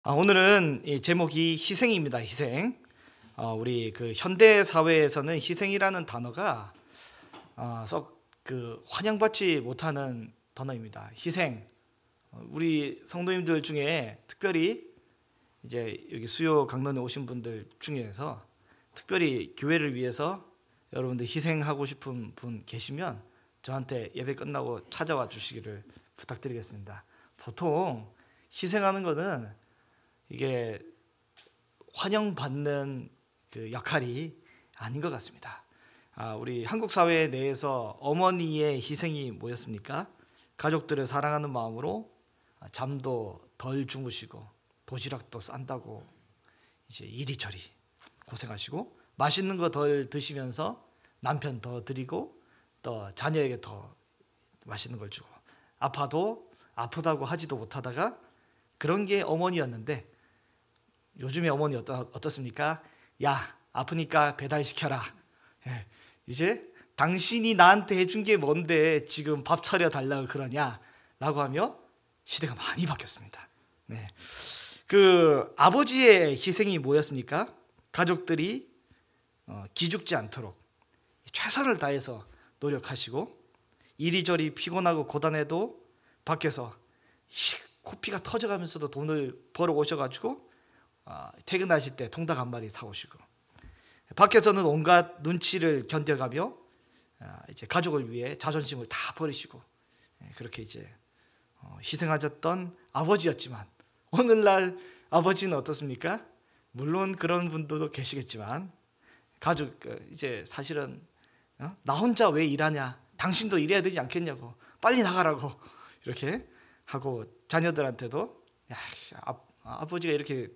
오늘은 이 제목이 희생입니다. 희생. 우리 그 현대 사회에서는 희생이라는 단어가 썩 환영받지 못하는 단어입니다. 희생. 우리 성도님들 중에 특별히 이제 여기 수요 강론에 오신 분들 중에서 특별히 교회를 위해서 여러분들 희생하고 싶은 분 계시면 저한테 예배 끝나고 찾아와 주시기를 부탁드리겠습니다. 보통 희생하는 거는 이게 환영받는 그 역할이 아닌 것 같습니다. 우리 한국 사회 내에서 어머니의 희생이 뭐였습니까? 가족들을 사랑하는 마음으로 잠도 덜 주무시고 도시락도 싼다고 이제 이리저리 고생하시고 맛있는 거 덜 드시면서 남편 더 드리고 또 자녀에게 더 맛있는 걸 주고 아파도 아프다고 하지도 못하다가 그런 게 어머니였는데 요즘에 어머니 어떻습니까? 야, 아프니까 배달시켜라. 이제 당신이 나한테 해준 게 뭔데 지금 밥 차려 달라고 그러냐? 라고 하며 시대가 많이 바뀌었습니다. 네. 그 아버지의 희생이 뭐였습니까? 가족들이 기죽지 않도록 최선을 다해서 노력하시고 이리저리 피곤하고 고단해도 밖에서 코피가 터져가면서도 돈을 벌어 오셔가지고 퇴근하실 때 통닭 한 마리 사오시고 밖에서는 온갖 눈치를 견뎌가며 이제 가족을 위해 자존심을 다 버리시고 그렇게 이제 희생하셨던 아버지였지만 오늘날 아버지는 어떻습니까? 물론 그런 분들도 계시겠지만 가족 이제 사실은 나 혼자 왜 일하냐? 당신도 일해야 되지 않겠냐고 빨리 나가라고 이렇게 하고 자녀들한테도 야, 아버지가 이렇게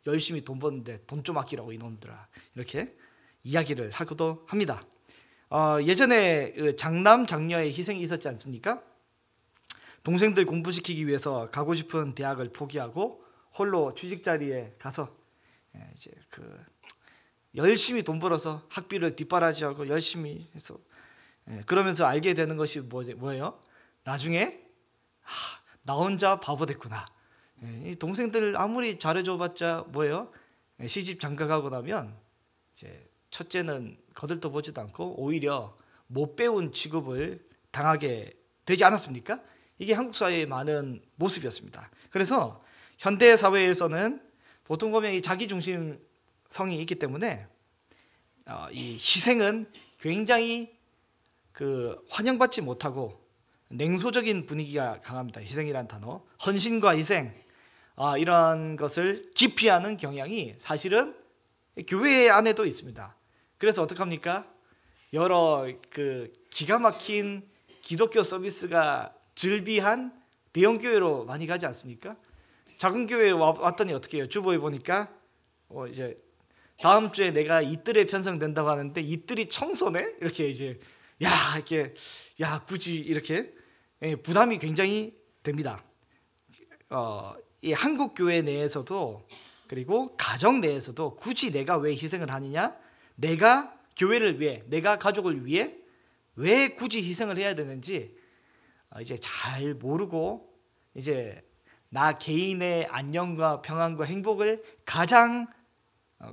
열심히 돈 버는데 돈 좀 아끼라고 이놈들아 이렇게 이야기를 하기도 합니다. 예전에 장남 장녀의 희생이 있었지 않습니까? 동생들 공부시키기 위해서 가고 싶은 대학을 포기하고 홀로 취직 자리에 가서 이제 열심히 돈 벌어서 학비를 뒷바라지하고 열심히 해서 그러면서 알게 되는 것이 뭐예요? 나중에 나 혼자 바보 됐구나. 이 동생들 아무리 잘해줘봤자 뭐예요? 시집 장가가고 나면 이제 첫째는 거들떠보지도 않고 오히려 못 배운 취급을 당하게 되지 않았습니까? 이게 한국 사회의 많은 모습이었습니다. 그래서 현대 사회에서는 보통 보면 이 자기중심성이 있기 때문에 이 희생은 굉장히 환영받지 못하고 냉소적인 분위기가 강합니다. 희생이란 단어, 헌신과 희생 이런 것을 기피하는 경향이 사실은 교회 안에도 있습니다. 그래서 어떡합니까? 여러 기가 막힌 기독교 서비스가 즐비한 대형 교회로 많이 가지 않습니까? 작은 교회에 왔더니 어떻게 해요? 주보에 보니까 이제 다음 주에 내가 이뜰에 편성된다고 하는데 이뜰이 청소네? 이렇게 이제 굳이 이렇게 부담이 굉장히 됩니다. 이 한국 교회 내에서도 그리고 가정 내에서도 굳이 내가 왜 희생을 하느냐? 내가 교회를 위해, 내가 가족을 위해 왜 굳이 희생을 해야 되는지 이제 잘 모르고 이제 나 개인의 안녕과 평안과 행복을 가장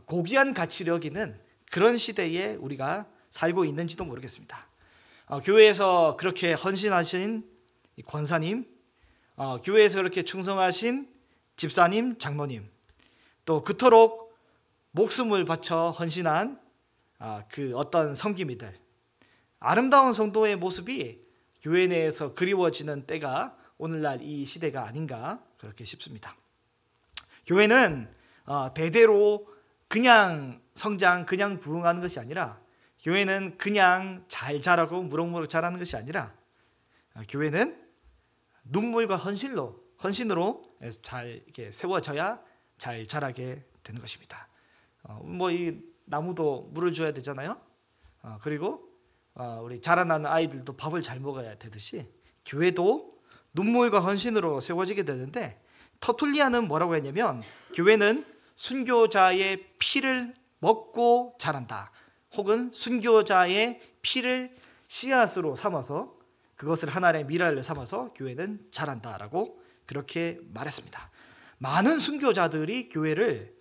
고귀한 가치로 여기는 그런 시대에 우리가 살고 있는지도 모르겠습니다. 교회에서 그렇게 헌신하신 권사님, 교회에서 그렇게 충성하신 집사님, 장로님, 또 그토록 목숨을 바쳐 헌신한 어떤 성기미들, 아름다운 성도의 모습이 교회 내에서 그리워지는 때가 오늘날 이 시대가 아닌가 그렇게 싶습니다. 교회는 대대로 그냥 성장, 그냥 부흥하는 것이 아니라 교회는 그냥 잘 자라고 무럭무럭 자라는 것이 아니라 교회는 눈물과 헌신으로 잘 이렇게 세워져야 잘 자라게 되는 것입니다. 이 나무도 물을 줘야 되잖아요. 그리고 우리 자라나는 아이들도 밥을 잘 먹어야 되듯이 교회도 눈물과 헌신으로 세워지게 되는데 터툴리아는 뭐라고 했냐면 교회는 순교자의 피를 먹고 자란다. 혹은 순교자의 피를 씨앗으로 삼아서 그것을 하나의 미랄을 삼아서 교회는 자란다라고 그렇게 말했습니다. 많은 순교자들이 교회를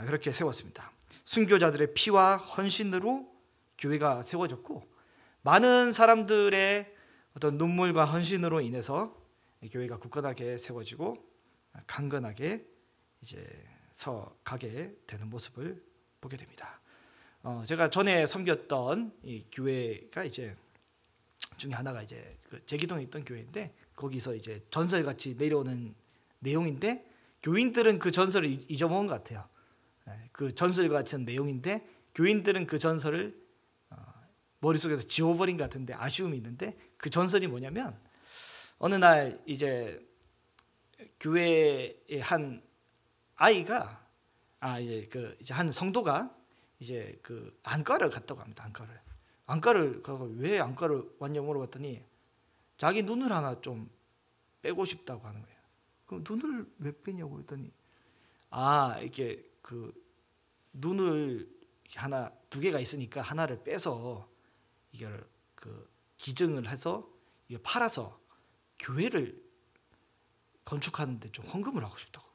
그렇게 세웠습니다. 순교자들의 피와 헌신으로 교회가 세워졌고, 많은 사람들의 어떤 눈물과 헌신으로 인해서 교회가 굳건하게 세워지고 강건하게 이제 서가게 되는 모습을 보게 됩니다. 제가 전에 섬겼던 이 교회가 이제 중에 하나가 이제 그 제기동에 있던 교회인데, 거기서 이제 전설같이 내려오는 내용인데 교인들은 그 전설을 잊어먹은 것 같아요. 그 전설 같은 내용인데 교인들은 그 전설을 머릿속에서 지워버린 것 같은데 아쉬움이 있는데, 그 전설이 뭐냐면, 어느 날 이제 교회의 한 아이가 이제 한 성도가 이제 그 안과를 갔다고 합니다. 안과를 가고 왜 안과를 왔냐고 물어봤더니 자기 눈을 하나 좀 빼고 싶다고 하는 거예요. 그럼 눈을 왜 빼냐고 했더니 이렇게 그 눈을 하나 두 개가 있으니까 하나를 빼서 이걸 그 기증을 해서 이게 팔아서 교회를 건축하는데 좀 헌금을 하고 싶다고.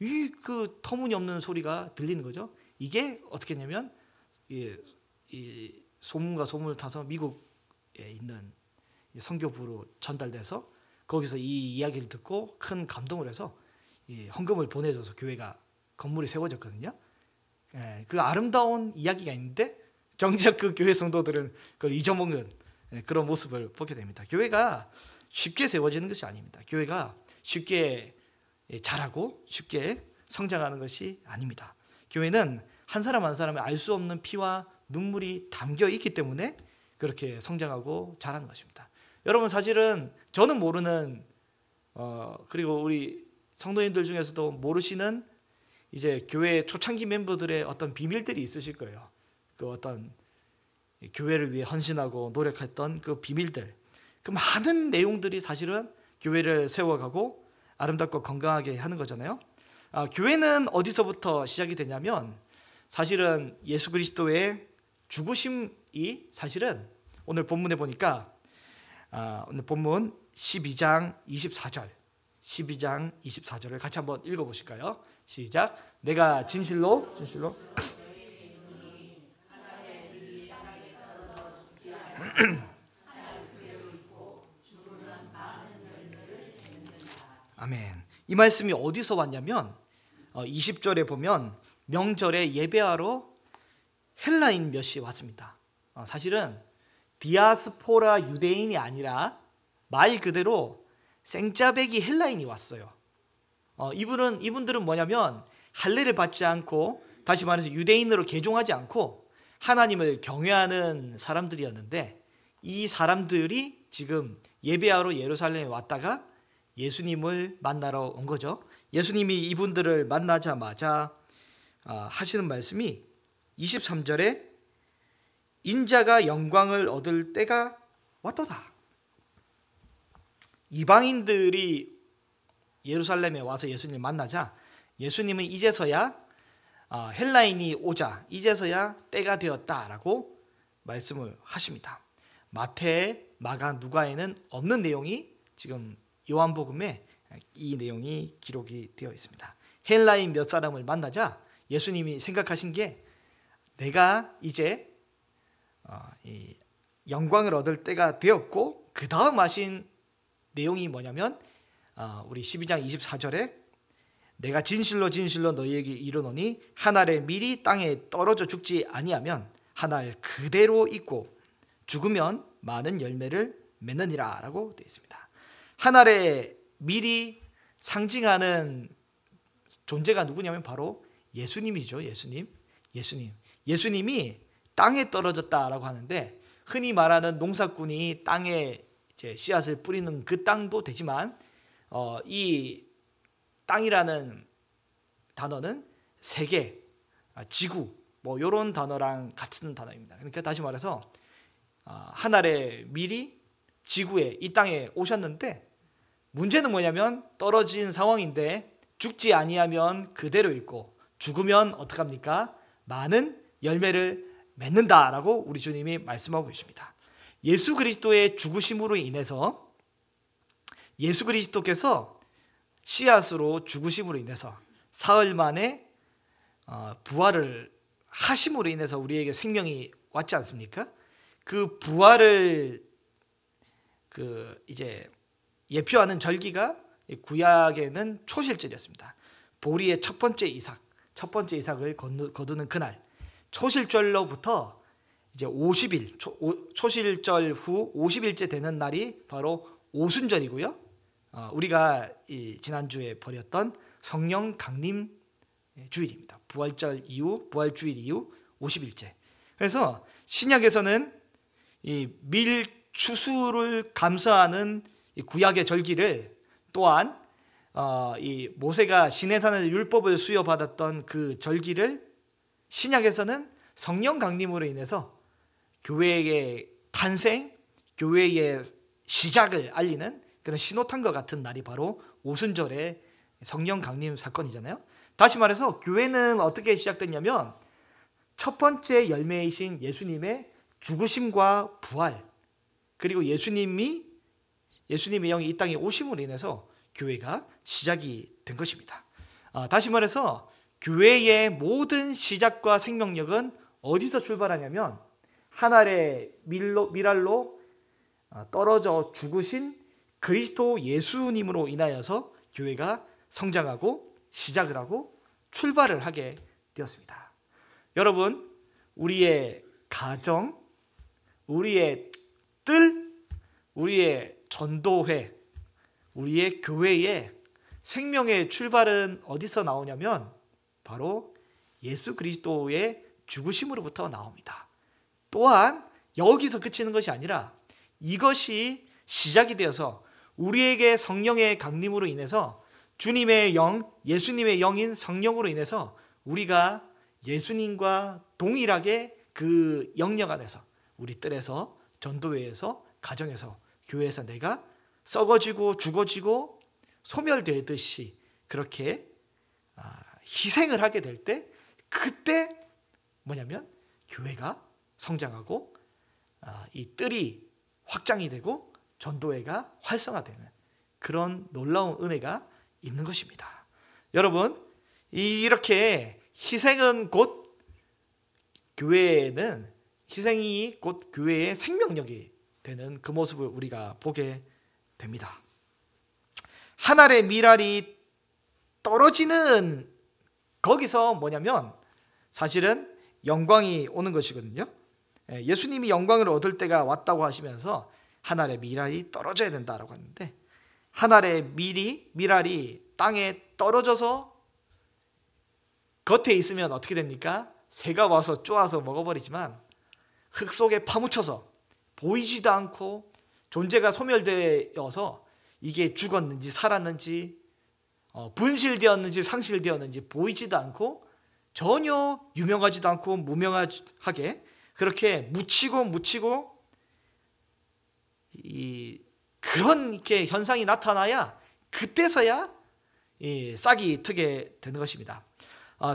이 그 터무니없는 소리가 들리는 거죠. 이게 어떻게 했냐면 이 소문과 소문을 타서 미국에 있는 선교부로 전달돼서 거기서 이 이야기를 듣고 큰 감동을 해서 이 헌금을 보내줘서 교회가 건물이 세워졌거든요. 그 아름다운 이야기가 있는데 정작 그 교회 성도들은 그걸 잊어먹는 그런 모습을 보게 됩니다. 교회가 쉽게 세워지는 것이 아닙니다. 교회가 쉽게 자라고 쉽게 성장하는 것이 아닙니다. 교회는 한 사람 한 사람의 알 수 없는 피와 눈물이 담겨 있기 때문에 그렇게 성장하고 자라는 것입니다. 여러분, 사실은 저는 모르는 그리고 우리 성도님들 중에서도 모르시는 이제 교회 초창기 멤버들의 어떤 비밀들이 있으실 거예요. 그 어떤 교회를 위해 헌신하고 노력했던 그 비밀들, 그 많은 내용들이 사실은 교회를 세워가고 아름답고 건강하게 하는 거잖아요. 교회는 어디서부터 시작이 되냐면, 사실은 예수 그리스도의 죽으심이 사실은 오늘 본문에 보니까 오늘 본문 12장 24절을 같이 한번 읽어보실까요? 시작. 내가 진실로 아멘. 이 말씀이 어디서 왔냐면 20절에 보면 명절에 예배하러 헬라인 몇이 왔습니다. 사실은 디아스포라 유대인이 아니라 말 그대로 생짜배기 헬라인이 왔어요. 이분들은 뭐냐면 할례를 받지 않고, 다시 말해서 유대인으로 개종하지 않고 하나님을 경외하는 사람들이었는데, 이 사람들이 지금 예배하러 예루살렘에 왔다가 예수님을 만나러 온 거죠. 예수님이 이분들을 만나자마자 하시는 말씀이 23절에 인자가 영광을 얻을 때가 왔도다. 이방인들이 예루살렘에 와서 예수님을 만나자 예수님은 이제서야 헬라인이 오자 이제서야 때가 되었다라고 말씀을 하십니다. 마태, 마가, 누가에는 없는 내용이 지금 요한복음에 이 내용이 기록이 되어 있습니다. 헬라인 몇 사람을 만나자 예수님이 생각하신 게, 내가 이제 이 영광을 얻을 때가 되었고, 그 다음 하신 내용이 뭐냐면 우리 12장 24절에 내가 진실로 너희에게 이르노니 한 알의 밀이 땅에 떨어져 죽지 아니하면 한 알 그대로 있고 죽으면 많은 열매를 맺느니라 라고 되어 있습니다. 한 알의 밀이 상징하는 존재가 누구냐면 바로 예수님이죠. 예수님이 땅에 떨어졌다라고 하는데, 흔히 말하는 농사꾼이 땅에 이제 씨앗을 뿌리는 그 땅도 되지만 이 땅이라는 단어는 세계, 지구 뭐 이런 단어랑 같은 단어입니다. 그러니까 다시 말해서 한 알의 밀이 지구에, 이 땅에 오셨는데, 문제는 뭐냐면 떨어진 상황인데 죽지 아니하면 그대로 있고 죽으면 어떡합니까? 많은 열매를 맺는다라고 우리 주님이 말씀하고 계십니다. 예수 그리스도의 죽으심으로 인해서 예수 그리스도께서 씨앗으로 죽으심으로 인해서 사흘 만에 부활을 하심으로 인해서 우리에게 생명이 왔지 않습니까? 그 부활을 이제 예표하는 절기가 구약에는 초실절이었습니다. 보리의 첫 번째 이삭을 거두는 그날, 초실절로부터 이제 50일, 초실절 후 50일째 되는 날이 바로 오순절이고요. 우리가 지난주에 벌였던 성령 강림 주일입니다. 부활주일 이후 50일째. 그래서 신약에서는 이 밀추수를 감사하는 이 구약의 절기를 또한 이 모세가 시내산의 율법을 수여받았던 그 절기를 신약에서는 성령 강림으로 인해서 교회의 탄생, 교회의 시작을 알리는 그런 신호탄과 같은 날이 바로 오순절의 성령 강림 사건이잖아요. 다시 말해서 교회는 어떻게 시작됐냐면 첫 번째 열매이신 예수님의 죽으심과 부활, 그리고 예수님의 영이 이 땅에 오심으로 인해서 교회가 시작이 된 것입니다. 다시 말해서 교회의 모든 시작과 생명력은 어디서 출발하냐면 한 알의 밀알로 떨어져 죽으신 그리스도 예수님으로 인하여서 교회가 성장하고 시작을 하고 출발을 하게 되었습니다. 여러분, 우리의 가정, 우리의 뜰, 우리의 전도회, 우리의 교회의 생명의 출발은 어디서 나오냐면 바로 예수 그리스도의 죽으심으로부터 나옵니다. 또한 여기서 그치는 것이 아니라 이것이 시작이 되어서 우리에게 성령의 강림으로 인해서 주님의 영, 예수님의 영인 성령으로 인해서 우리가 예수님과 동일하게 그 영역 안에서 우리 뜰에서, 전도회에서, 가정에서, 교회에서 내가 썩어지고 죽어지고 소멸되듯이 그렇게 희생을 하게 될 때, 그때 뭐냐면 교회가 성장하고 이 뜰이 확장이 되고 전도회가 활성화되는 그런 놀라운 은혜가 있는 것입니다. 여러분, 이렇게 희생은 곧 교회에는 희생이 곧 교회의 생명력이 되는 그 모습을 우리가 보게 됩니다. 한 알의 밀알이 떨어지는 거기서 뭐냐면 사실은 영광이 오는 것이거든요. 예수님이 영광을 얻을 때가 왔다고 하시면서 한 알의 밀알이 떨어져야 된다라고 하는데, 한 알의 밀알이 땅에 떨어져서 겉에 있으면 어떻게 됩니까? 새가 와서 쪼아서 먹어버리지만 흙 속에 파묻혀서 보이지도 않고 존재가 소멸되어서 이게 죽었는지 살았는지 분실되었는지 상실되었는지 보이지도 않고 전혀 유명하지도 않고 무명하게 그렇게 묻히고 그런 이렇게 현상이 나타나야 그때서야 싹이 트게 되는 것입니다.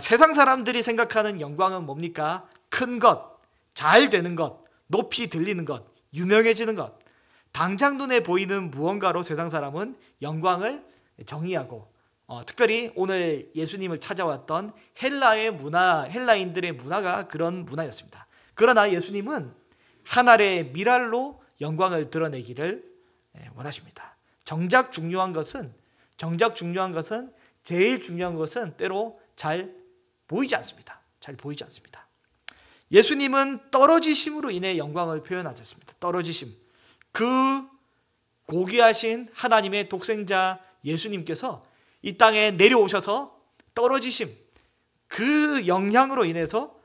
세상 사람들이 생각하는 영광은 뭡니까? 큰 것, 잘 되는 것, 높이 들리는 것, 유명해지는 것. 당장 눈에 보이는 무언가로 세상 사람은 영광을 정의하고 특별히 오늘 예수님을 찾아왔던 헬라인들의 문화가 그런 문화였습니다. 그러나 예수님은 한 알의 밀알로 영광을 드러내기를 원하십니다. 정작 중요한 것은 제일 중요한 것은 때로 잘 보이지 않습니다. 예수님은 떨어지심으로 인해 영광을 표현하셨습니다. 떨어지심. 그 고귀하신 하나님의 독생자 예수님께서 이 땅에 내려오셔서 떨어지심, 그 영향으로 인해서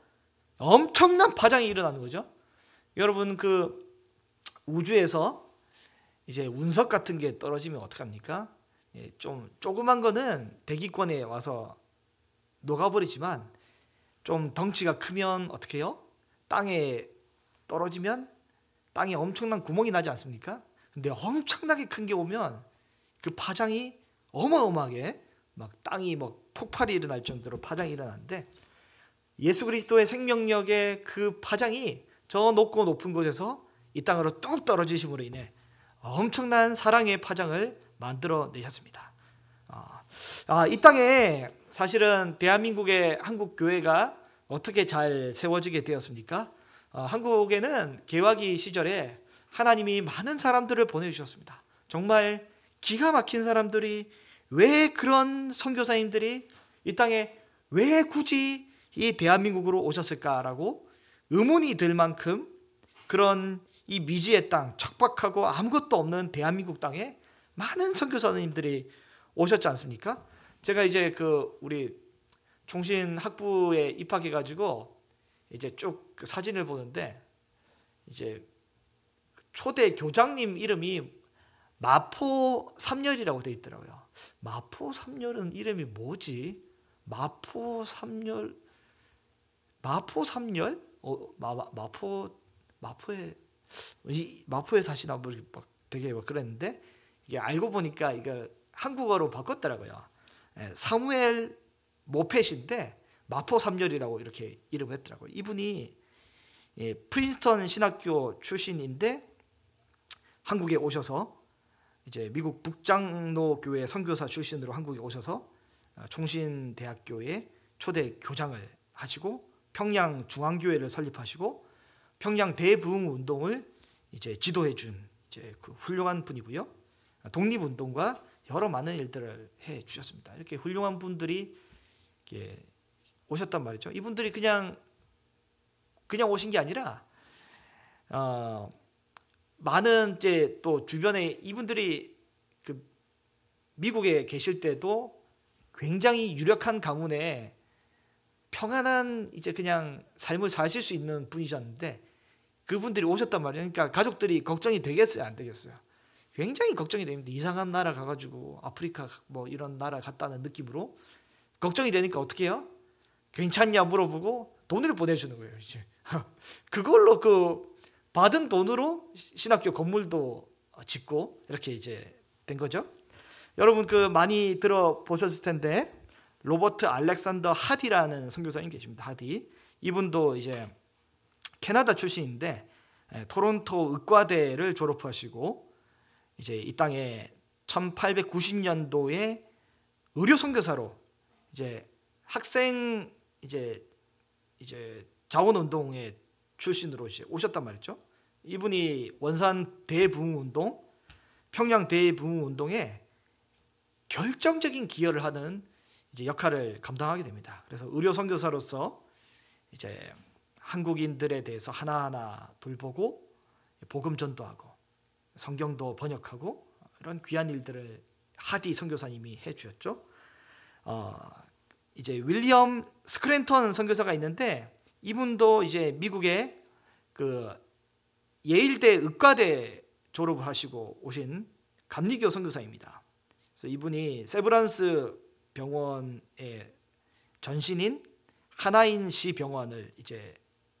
엄청난 파장이 일어나는 거죠. 여러분, 그 우주에서 이제 운석 같은 게 떨어지면 어떡합니까? 좀 조그만 거는 대기권에 와서 녹아버리지만 좀 덩치가 크면 어떻게 해요? 땅에 떨어지면 땅에 엄청난 구멍이 나지 않습니까? 근데 엄청나게 큰 게 오면 그 파장이 어마어마하게 막 땅이 막 폭발이 일어날 정도로 파장이 일어나는데, 예수 그리스도의 생명력의 그 파장이 저 높고 높은 곳에서 이 땅으로 뚝 떨어지심으로 인해 엄청난 사랑의 파장을 만들어 내셨습니다. 이 땅에 사실은 대한민국의 한국 교회가 어떻게 잘 세워지게 되었습니까? 한국에는 개화기 시절에 하나님이 많은 사람들을 보내주셨습니다. 정말 기가 막힌 사람들이, 왜 그런 선교사님들이 이 땅에 왜 굳이 이 대한민국으로 오셨을까라고 의문이 들 만큼 그런 이 미지의 땅, 척박하고 아무것도 없는 대한민국 땅에 많은 선교사님들이 오셨지 않습니까? 제가 이제 우리 총신학부에 입학해가지고 이제 쭉 그 사진을 보는데, 이제 초대 교장님 이름이 마포 삼열이라고 돼 있더라고요. 마포 삼열은 이름이 뭐지? 마포 삼열? 마포에 사시나 뭐 막 되게 막 그랬는데, 이게 알고 보니까 이거 한국어로 바꿨더라고요. 사무엘 모펫인데 마포 삼열이라고 이렇게 이름을 했더라고요. 이분이 프린스턴 신학교 출신인데 한국에 오셔서 이제 미국 북장로 교회 선교사 출신으로 한국에 오셔서 총신대학교의 초대 교장을 하시고 평양 중앙교회를 설립하시고 평양 대부흥 운동을 이제 지도해 준 이제 그 훌륭한 분이고요. 독립운동과 여러 많은 일들을 해 주셨습니다. 이렇게 훌륭한 분들이 이렇게 오셨단 말이죠. 이분들이 그냥 오신 게 아니라 많은 이제 또 주변에 이분들이 그 미국에 계실 때도 굉장히 유력한 가문에 평안한 이제 그냥 삶을 사실 수 있는 분이셨는데, 그분들이 오셨단 말이에요. 그러니까 가족들이 걱정이 되겠어요, 안 되겠어요? 굉장히 걱정이 됩니다. 이상한 나라 가가지고 아프리카 뭐 이런 나라 갔다는 느낌으로 걱정이 되니까 어떻게 해요? 괜찮냐 물어보고 돈을 보내주는 거예요. 이제 그걸로 받은 돈으로 신학교 건물도 짓고 이렇게 이제 된 거죠. 여러분 많이 들어보셨을 텐데 로버트 알렉산더 하디라는 선교사님 계십니다. 하디. 이분도 이제 캐나다 출신인데 토론토 의과대를 졸업하시고 이제 이 땅에 1890년도에 의료 선교사로 이제 학생 이제 자원운동의 출신으로 이제 오셨단 말이죠. 이분이 원산 대부흥운동, 평양 대부흥운동에 결정적인 기여를 하는 이제 역할을 감당하게 됩니다. 그래서 의료 선교사로서 이제 한국인들에 대해서 하나하나 돌보고 복음 전도하고 성경도 번역하고 이런 귀한 일들을 하디 선교사님이 해주셨죠. 이제 윌리엄 스크랜턴 선교사가 있는데 이분도 이제 미국의 예일대 의과대 졸업을 하시고 오신 감리교 선교사입니다. 그래서 이분이 세브란스 병원의 전신인 하나인시 병원을 이제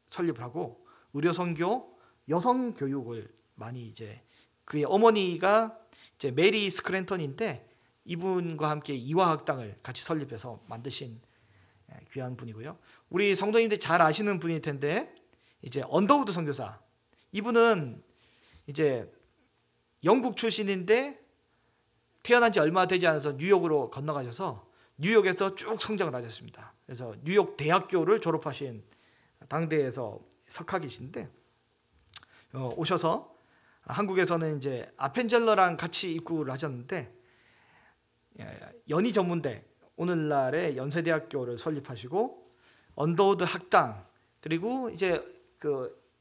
설립을 하고 의료 선교, 여성 교육을 많이 이제 그의 어머니가 이제 메리 스크랜턴인데 이분과 함께 이화학당을 같이 설립해서 만드신 귀한 분이고요. 우리 성도님들 잘 아시는 분일 텐데 이제 언더우드 선교사, 이분은 이제 영국 출신인데 태어난 지 얼마 되지 않아서 뉴욕으로 건너가셔서 뉴욕에서 쭉 성장을 하셨습니다. 그래서 뉴욕 대학교를 졸업하신 당대에서 석학이신데 오셔서 한국에서는 이제 아펜젤러랑 같이 입국을 하셨는데 연희 전문대, 오늘날의 연세대학교를 설립하시고 언더우드 학당, 그리고 이제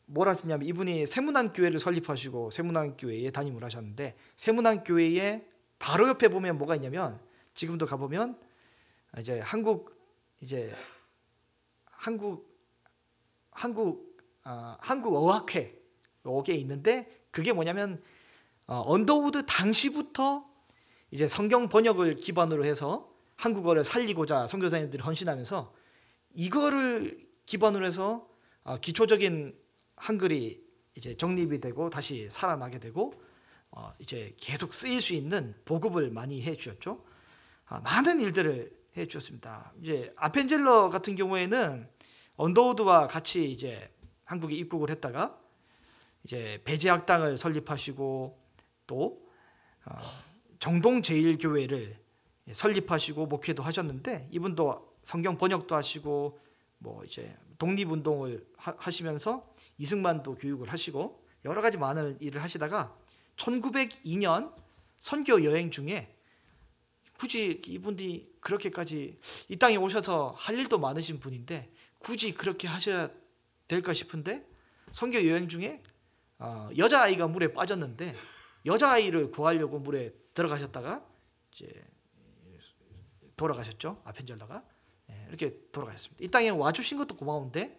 뭘 하셨냐면 이분이 세문안교회를 설립하시고 세문안교회에 담임을 하셨는데 세문안교회에 바로 옆에 보면 뭐가 있냐면 지금도 가보면 이제 한국 어학회 여기에 있는데 그게 뭐냐면 언더우드 당시부터 이제 성경 번역을 기반으로 해서 한국어를 살리고자 선교사님들이 헌신하면서 이거를 기반으로 해서 기초적인 한글이 이제 정립이 되고 다시 살아나게 되고 이제 계속 쓰일 수 있는 보급을 많이 해 주셨죠. 많은 일들을 해 주셨습니다. 이제 아펜젤러 같은 경우에는 언더우드와 같이 이제 한국에 입국을 했다가 이제 배제학당을 설립하시고 또 정동제일교회를 설립하시고 목회도 하셨는데, 이분도 성경 번역도 하시고 뭐 이제 독립운동을 하시면서 이승만도 교육을 하시고 여러 가지 많은 일을 하시다가 1902년 선교 여행 중에, 굳이 이분이 그렇게까지 이 땅에 오셔서 할 일도 많으신 분인데 굳이 그렇게 하셔야 될까 싶은데, 선교 여행 중에 여자아이가 물에 빠졌는데 여자아이를 구하려고 물에 들어가셨다가 이제 돌아가셨죠. 아펜젤러가 이렇게 돌아가셨습니다. 이 땅에 와주신 것도 고마운데,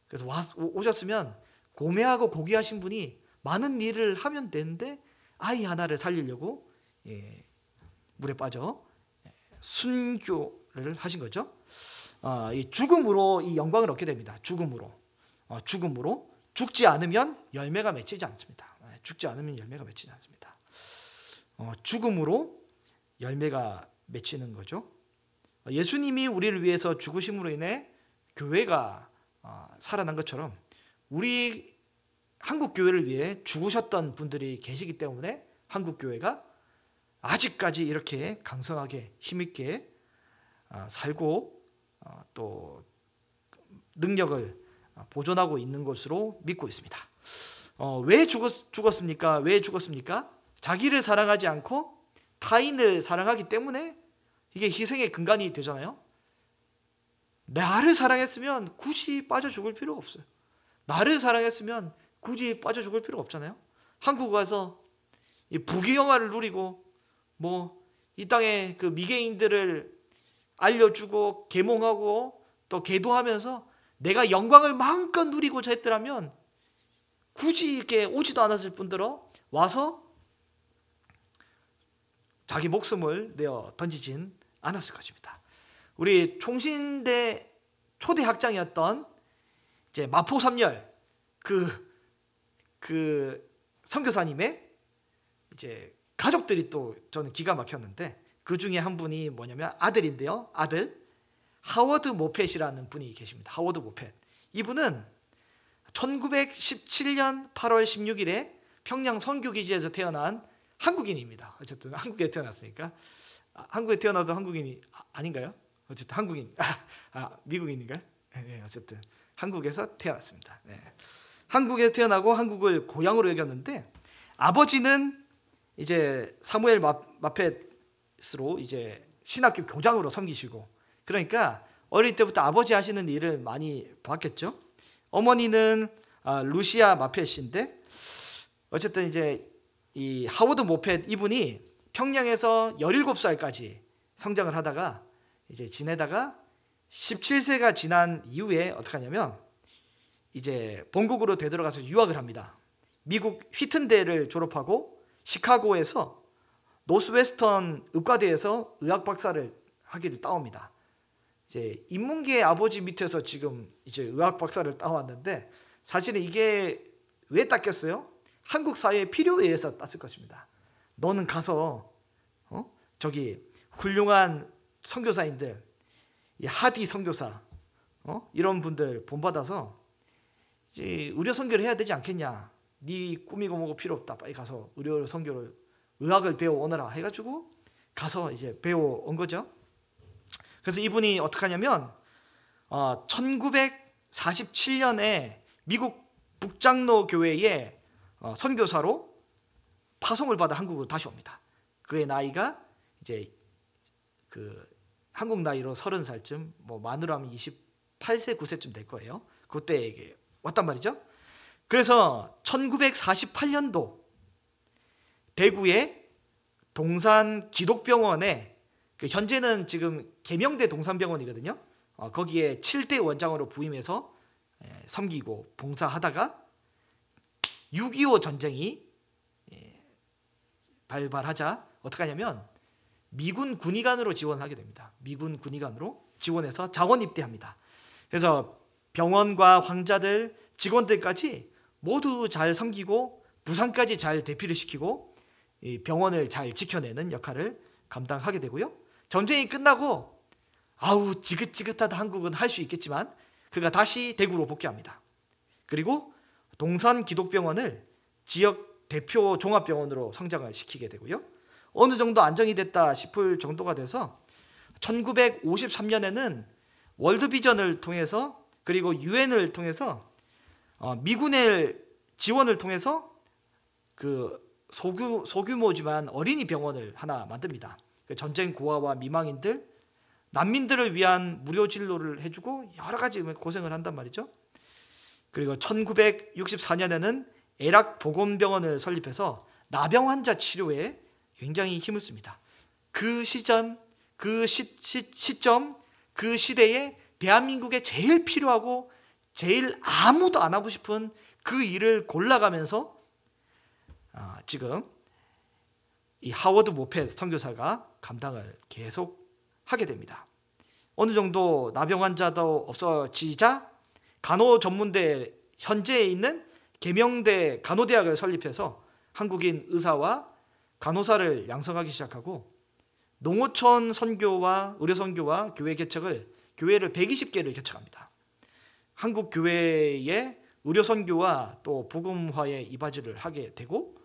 그래서 오셨으면 고매하고 고귀하신 분이 많은 일을 하면 되는데 아이 하나를 살리려고 물에 빠져 순교를 하신 거죠. 이 죽음으로 이 영광을 얻게 됩니다. 죽음으로 죽지 않으면 열매가 맺히지 않습니다. 죽지 않으면 열매가 맺히지 않습니다. 죽음으로 열매가 맺히는 거죠. 예수님이 우리를 위해서 죽으심으로 인해 교회가 살아난 것처럼 우리 한국 교회를 위해 죽으셨던 분들이 계시기 때문에 한국 교회가 아직까지 이렇게 강성하게 힘있게 살고 또 능력을 보존하고 있는 것으로 믿고 있습니다. 왜 죽었습니까? 왜 죽었습니까? 자기를 사랑하지 않고 타인을 사랑하기 때문에 이게 희생의 근간이 되잖아요. 나를 사랑했으면 굳이 빠져 죽을 필요가 없어요. 나를 사랑했으면 굳이 빠져 죽을 필요가 없잖아요. 한국 와서 이 부귀영화를 누리고 뭐 이 땅의 그 미개인들을 알려주고 계몽하고 또 계도하면서 내가 영광을 마음껏 누리고자 했더라면 굳이 이렇게 오지도 않았을 뿐더러 와서 자기 목숨을 내어 던지진 않았을 것입니다. 우리 총신대 초대 학장이었던 이제 마포삼열 그 선교사님의 이제 가족들이 또 저는 기가 막혔는데, 그 중에 한 분이 뭐냐면 아들인데요. 아들 하워드 모펫이라는 분이 계십니다. 하워드 모펫. 이분은 1917년 8월 16일에 평양 선교기지에서 태어난 한국인입니다. 어쨌든 한국에 태어났으니까. 한국에 태어나도 한국인이 아닌가요? 어쨌든 한국인. 미국인인가요? 네, 어쨌든 한국에서 태어났습니다. 네. 한국에 태어나고 한국을 고향으로 여겼는데, 아버지는 이제 사무엘 마펫으로 이제 신학교 교장으로 섬기시고, 그러니까 어릴 때부터 아버지 하시는 일을 많이 봤겠죠. 어머니는 루시아 마펫인데, 어쨌든 이제 이 하워드 모펫 이분이 평양에서 17살까지 성장을 하다가 이제 지내다가 17세가 지난 이후에 어떻게 하냐면 이제 본국으로 되돌아가서 유학을 합니다. 미국 휘튼대를 졸업하고 시카고에서 노스웨스턴 의과대에서 의학 박사를 학위를 따옵니다. 이제 인문계의 아버지 밑에서 지금 이제 의학 박사를 따왔는데, 사실은 이게 왜 땄겠어요? 한국 사회의 필요에 의해서 땄을 것입니다. 너는 가서 저기 훌륭한 선교사인들, 하디 선교사 이런 분들 본받아서 이제 의료 선교를 해야 되지 않겠냐. 네 꾸미고 뭐고 필요 없다. 빨리 가서 의료 선교를, 의학을 배워오너라 해가지고 가서 이제 배워온 거죠. 그래서 이분이 어떻게 하냐면 1947년에 미국 북장로 교회에 선교사로 파송을 받아 한국으로 다시 옵니다. 그의 나이가 이제 그 한국 나이로 30살쯤, 뭐 만으로 하면 28세 9세쯤 될 거예요. 그때 이게 왔단 말이죠. 그래서 1948년도 대구의 동산 기독병원에, 현재는 지금 계명대 동산병원이거든요. 거기에 7대 원장으로 부임해서 섬기고 봉사하다가 6.25 전쟁이 발발하자 어떻게 하냐면 미군 군의관으로 지원하게 됩니다. 미군 군의관으로 지원해서 자원 입대합니다. 그래서 병원과 환자들, 직원들까지 모두 잘 섬기고 부상까지 잘 대피를 시키고 이 병원을 잘 지켜내는 역할을 감당하게 되고요. 전쟁이 끝나고 아우 지긋지긋하다 한국은 할 수 있겠지만 그가 다시 대구로 복귀합니다. 그리고 동산 기독병원을 지역 대표 종합병원으로 성장을 시키게 되고요. 어느 정도 안정이 됐다 싶을 정도가 돼서 1953년에는 월드비전을 통해서 그리고 유엔을 통해서 미군의 지원을 통해서 그 소규모지만 어린이 병원을 하나 만듭니다. 전쟁 고아와 미망인들, 난민들을 위한 무료 진료를 해주고 여러 가지 고생을 한단 말이죠. 그리고 1964년에는 에락 보건병원을 설립해서 나병 환자 치료에 굉장히 힘을 씁니다. 그 시점, 그 시대에 대한민국에 제일 필요하고 제일 아무도 안 하고 싶은 그 일을 골라가면서 지금 이 하워드 모펫 선교사가 감당을 계속 하게 됩니다. 어느 정도 나병 환자도 없어지자 간호전문대 현재에 있는 계명대 간호대학을 설립해서 한국인 의사와 간호사를 양성하기 시작하고 농어촌 선교와 의료 선교와 교회 개척을 교회를 120개를 개척합니다. 한국 교회의 의료 선교와 또 복음화에 이바지를 하게 되고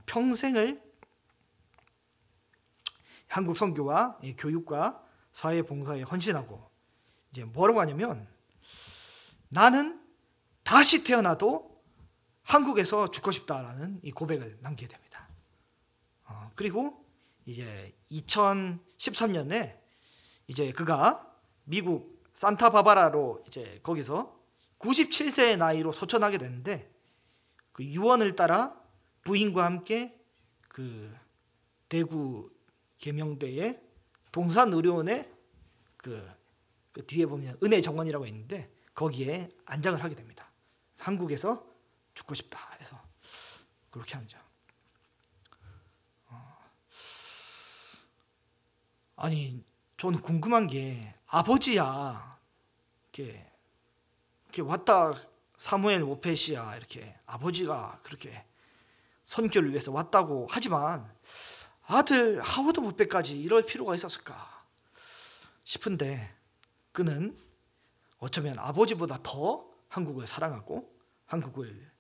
평생을 한국 선교와 교육과 사회 봉사에 헌신하고 이제 뭐라고 하냐면 나는 다시 태어나도 한국에서 죽고 싶다라는 이 고백을 남기게 됩니다. 그리고 이제 2013년에 이제 그가 미국 산타바바라로 이제 거기서 97세의 나이로 소천하게 되는데 그 유언을 따라 부인과 함께 그 대구 계명대의 동산의료원의 그 뒤에 보면 은혜 정원이라고 있는데 거기에 안장을 하게 됩니다. 한국에서 죽고 싶다 해서 그렇게 하죠. 아니 저는 궁금한 게 아버지야 이렇게 왔다 사무엘 모펫이야 이렇게 아버지가 그렇게 선교를 위해서 왔다고 하지만 아들 하워드 모펫까지 이럴 필요가 있었을까 싶은데 그는 어쩌면 아버지보다 더 한국을 사랑하고 한국을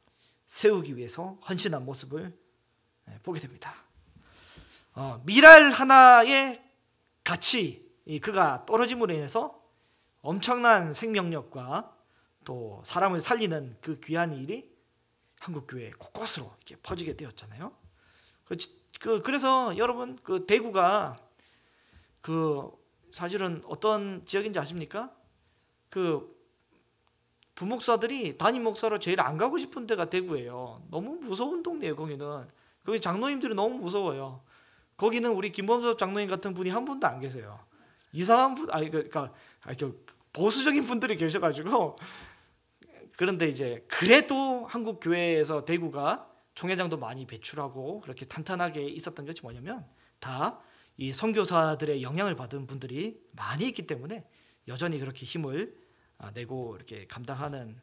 세우기 위해서 헌신한 모습을 보게 됩니다. 미랄 하나의 가치 그가 떨어짐으로 인해서 엄청난 생명력과 또 사람을 살리는 그 귀한 일이 한국교회 곳곳으로 이렇게 퍼지게 되었잖아요. 그래서 여러분 그 대구가 그 사실은 어떤 지역인지 아십니까? 그 부목사들이 담임 목사로 제일 안 가고 싶은 데가 대구예요. 너무 무서운 동네예요. 거기는 거기 장로님들이 너무 무서워요. 거기는 우리 김범섭 장로님 같은 분이 한 분도 안 계세요. 이상한 분, 그러니까 보수적인 분들이 계셔가지고 그런데 이제 그래도 한국 교회에서 대구가 총회장도 많이 배출하고 그렇게 탄탄하게 있었던 것이 뭐냐면 다 이 선교사들의 영향을 받은 분들이 많이 있기 때문에 여전히 그렇게 힘을 내고 이렇게 감당하는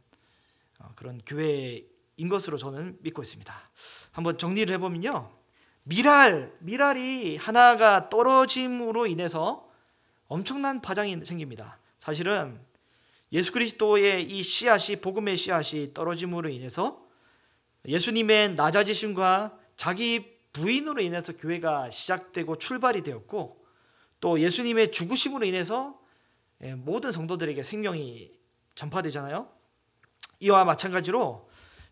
그런 교회인 것으로 저는 믿고 있습니다. 한번 정리를 해보면요. 미랄이 하나가 떨어짐으로 인해서 엄청난 파장이 생깁니다. 사실은 예수 그리스도의 이 씨앗이 복음의 씨앗이 떨어짐으로 인해서 예수님의 낮아지심과 자기 부인으로 인해서 교회가 시작되고 출발이 되었고 또 예수님의 죽으심으로 인해서 모든 성도들에게 생명이 전파되잖아요. 이와 마찬가지로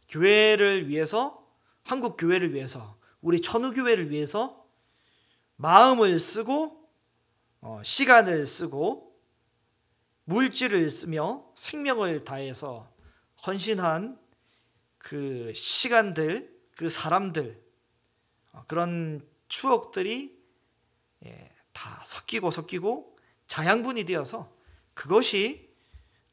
교회를 위해서 한국 교회를 위해서 우리 천우교회를 위해서 마음을 쓰고 시간을 쓰고 물질을 쓰며 생명을 다해서 헌신한 그 시간들, 그 사람들 그런 추억들이 다 섞이고 자양분이 되어서 그것이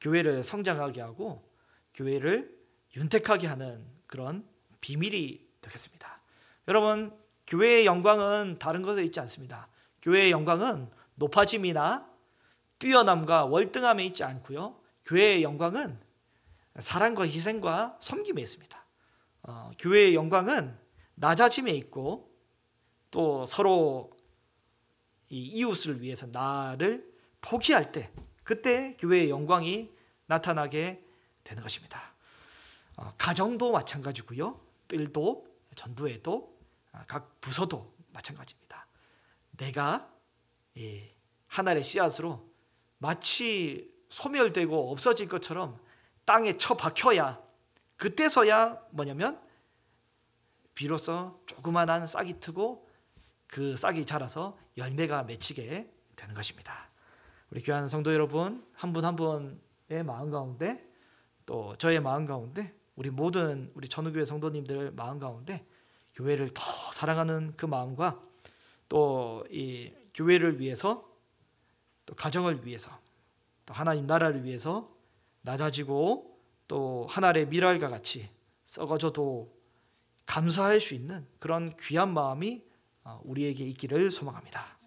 교회를 성장하게 하고 교회를 윤택하게 하는 그런 비밀이 되겠습니다. 여러분, 교회의 영광은 다른 것에 있지 않습니다. 교회의 영광은 높아짐이나 뛰어남과 월등함에 있지 않고요. 교회의 영광은 사랑과 희생과 섬김에 있습니다. 교회의 영광은 낮아짐에 있고 또 서로 이 이웃을 위해서 나를 포기할 때 그때 교회의 영광이 나타나게 되는 것입니다. 가정도 마찬가지고요. 뜰도 전도회도 각 부서도 마찬가지입니다. 내가 하나의 씨앗으로 마치 소멸되고 없어질 것처럼 땅에 처박혀야, 그때서야 뭐냐면 비로소 조그만한 싹이 트고 그 싹이 자라서 열매가 맺히게 되는 것입니다. 우리 귀한 성도 여러분, 한 분 한 분의 마음 가운데, 또 저의 마음 가운데, 우리 모든 우리 전우교회 성도님들 마음 가운데 교회를 더 사랑하는 그 마음과 또 이 교회를 위해서, 또 가정을 위해서, 또 하나님 나라를 위해서 낮아지고 또 하늘의 미랄과 같이 썩어져도 감사할 수 있는 그런 귀한 마음이 우리에게 있기를 소망합니다.